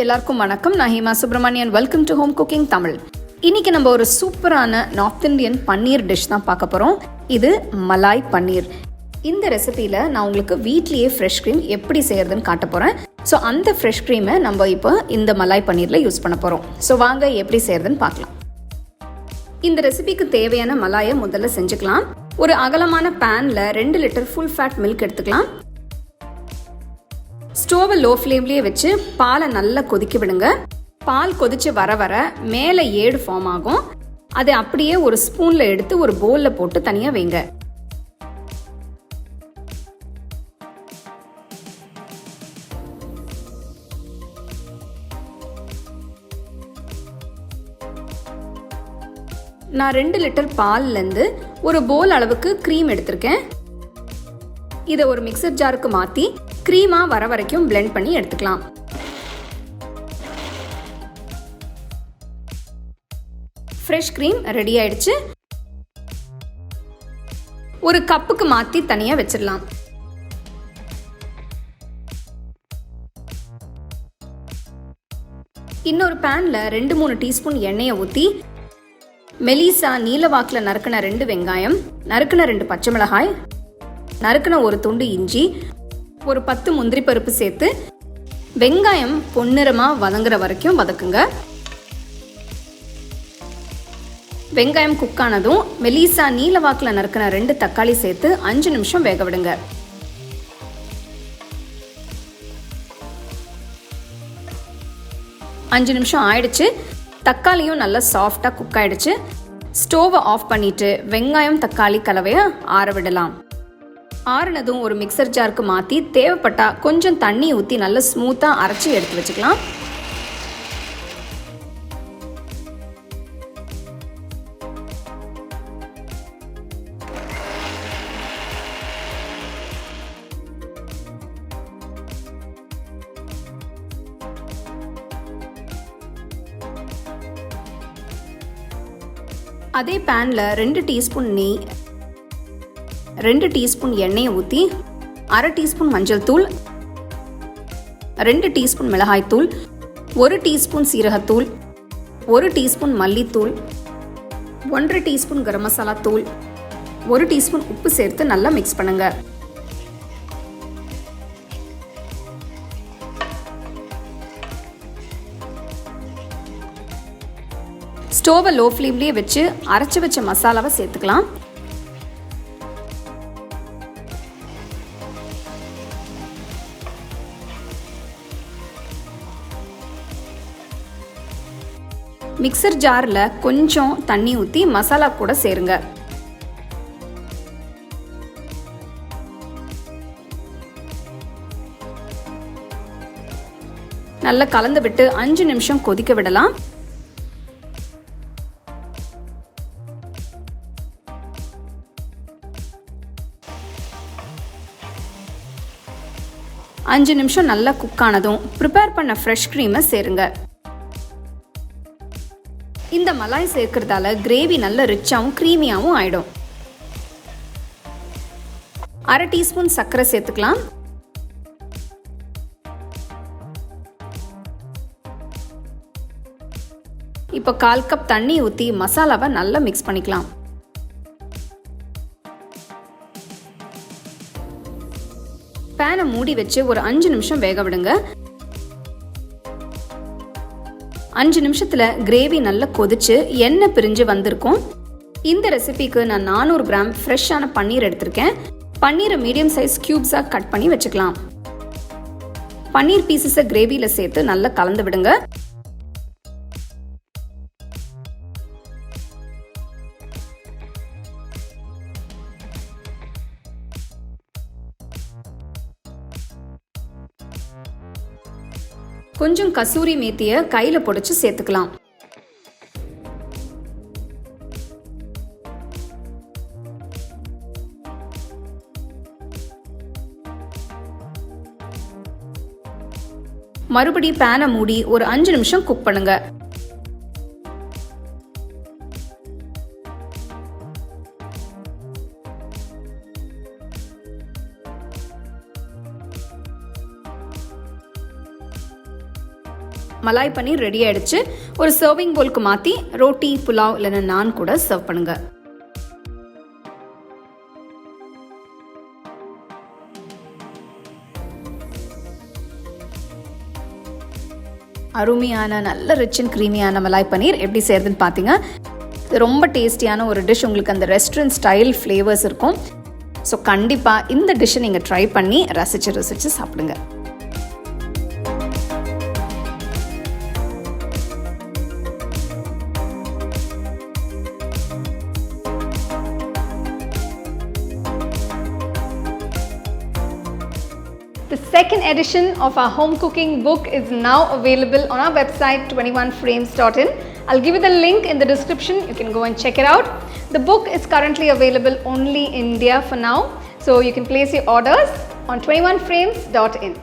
எல்லாருக்கும் வணக்கம். நான் Hema Subramanian. Welcome to home cooking Tamil. இன்னைக்கு நம்ம ஒரு சூப்பரான நார்த் இந்தியன் பன்னீர் டிஷ் தான் பார்க்க போகிறோம். இது மலாய் பன்னீர். இந்த ரெசிபியில் நான் உங்களுக்கு வீட்லேயே ஃப்ரெஷ் க்ரீம் எப்படி செய்யறதுன்னு காட்ட போகிறேன். ஸோ அந்த ஃப்ரெஷ் க்ரீமை நம்ம இப்போ இந்த மலாய் பன்னீரில் யூஸ் பண்ண போகிறோம். ஸோ வாங்க எப்படி செய்யறதுன்னு பார்க்கலாம். இந்த ரெசிபிக்கு தேவையான மலாயை முதல்ல செஞ்சுக்கலாம். ஒரு அகலமான பேனில் 2 லிட்டர் ஃபுல் ஃபேட் மில்க் எடுத்துக்கலாம். ஸ்டோவை லோ ஃப்ளேம்லேயே வச்சு பாலை நல்லா கொதிக்க விடுங்க. பால் கொதிச்சு வர வர மேலே ஏடு ஃபார்ம் ஆகும். அதை அப்படியே ஒரு ஸ்பூனில் எடுத்து ஒரு பவுலில் போட்டு தனியாக வைங்க. நான் 2 லிட்டர் பால்லேருந்து ஒரு பவுல் அளவுக்கு க்ரீம் எடுத்திருக்கேன். இதை ஒரு மிக்சர் ஜாருக்கு மாற்றி க்ரீமாக வர வரைக்கும் பிளெண்ட் பண்ணி எடுத்துக்கலாம். ஃப்ரெஷ் க்ரீம் ரெடி ஆயிடுச்சு. ஒரு கப்புக்கு மாற்றி தனியாக வச்சிடலாம். இன்னொரு பேனில் 2-3 டீஸ்பூன் எண்ணெயை ஊற்றி மெலிசா நீல வாக்கில் நறுக்கின 2 வெங்காயம், நறுக்கின 2 பச்சை மிளகாய், நறுக்கின ஒரு துண்டு இஞ்சி, ஒரு 10 முந்திரி பருப்பு சேர்த்து வெங்காயம் பொன்னிறமாக வதங்குற வரைக்கும் வதக்குங்க. வெங்காயம் குக் ஆனதும் மெலிசா நீல வாக்கில் நறுக்கின 2 தக்காளி சேர்த்து 5 நிமிஷம் வேக விடுங்க. அஞ்சு நிமிஷம் ஆயிடுச்சு. தக்காளியும் நல்லா சாஃப்டாக குக் ஆயிடுச்சு. ஸ்டோவை ஆஃப் பண்ணிட்டு வெங்காயம் தக்காளி கலவையை ஆற விடலாம். ஆறுனதும் ஒரு மிக்சர் ஜாருக்கு மாற்றி தேவைப்பட்டா கொஞ்சம் தண்ணி ஊற்றி நல்லா ஸ்மூத்தாக அரைச்சி எடுத்து வச்சுக்கலாம். அதே பேனில் 2 டீஸ்பூன் நெய், 2 டீஸ்பூன் எண்ணெயை ஊற்றி 1/2 டீஸ்பூன் மஞ்சள் தூள், 2 டீஸ்பூன் மிளகாய் தூள், 1 டீஸ்பூன் சீரகத்தூள், 1 டீஸ்பூன் மல்லித்தூள், 1/2 டீஸ்பூன் கரம் மசாலா தூள், 1 டீஸ்பூன் உப்பு சேர்த்து நல்லா மிக்ஸ் பண்ணுங்க. ஸ்டோவை லோ ஃப்ளேம்லேயே வச்சு அரைச்சி வச்ச மசாலாவை சேர்த்துக்கலாம். மிக்சர் ஜாரில் கொஞ்சம் தண்ணி ஊற்றி மசாலா கூட சேருங்க. நல்லா கலந்து விட்டு 5 நிமிஷம் கொதிக்க விடலாம். அஞ்சு நிமிஷம் நல்லா குக் ஆனதும் ப்ரிப்பேர் பண்ண ஃப்ரெஷ் க்ரீமை சேருங்க. இந்த மலாய் சேர்க்கறதால கிரேவி நல்ல ரிச்சாகவும் க்ரீமியாகவும் ஆயிடும். 1/2 டீஸ்பூன் சர்க்கரை சேர்த்துக்கலாம். இப்போ 1/4 கப் தண்ணி ஊற்றி மசாலாவை நல்லா மிக்ஸ் பண்ணிக்கலாம். பேனை மூடி வச்சு ஒரு 5 நிமிஷம் வேக விடுங்க. 5 நிமிஷத்தில் கிரேவி நல்லா கொதிச்சு எண்ணெய் பிரிஞ்சு வந்திருக்கும். இந்த ரெசிபிக்கு நான் 400 கிராம் ஃப்ரெஷ்ஷான பன்னீர் எடுத்திருக்கேன். பன்னீரை மீடியம் சைஸ் கியூப்ஸாக கட் பண்ணி வச்சுக்கலாம். பன்னீர் பீசஸை கிரேவியில் சேர்த்து நல்லா கலந்து விடுங்க. கொஞ்சம் கசூரி மேத்தியை கையில் பொடிச்சு சேர்த்துக்கலாம். மறுபடி பேனை மூடி ஒரு 5 நிமிஷம் குக் பண்ணுங்க. மலாய் பன்னீர் ரெடி ஆயிடுச்சு. ஒரு சர்விங் போலுக்கு மாற்றி ரோட்டி, புலாவ் இல்லைன்னா நான் கூட சர்வ் பண்ணுங்க. அருமையான நல்ல ரிச் அண்ட் க்ரீமியான மலாய் பன்னீர் எப்படி செய்யறதுன்னு பார்த்தீங்க. இது ரொம்ப டேஸ்டியான ஒரு டிஷ். உங்களுக்கு அந்த ரெஸ்டாரண்ட் ஸ்டைல் ஃப்ளேவர்ஸ் இருக்கும். ஸோ கண்டிப்பாக இந்த டிஷ்ஷை நீங்கள் ட்ரை பண்ணி ரசித்து சாப்பிடுங்க. The second edition of our home cooking book is now available on our website 21frames.in. I'll give you the link in the description. You can go and check it out. The book is currently available only in India for now, so you can place your orders on 21frames.in.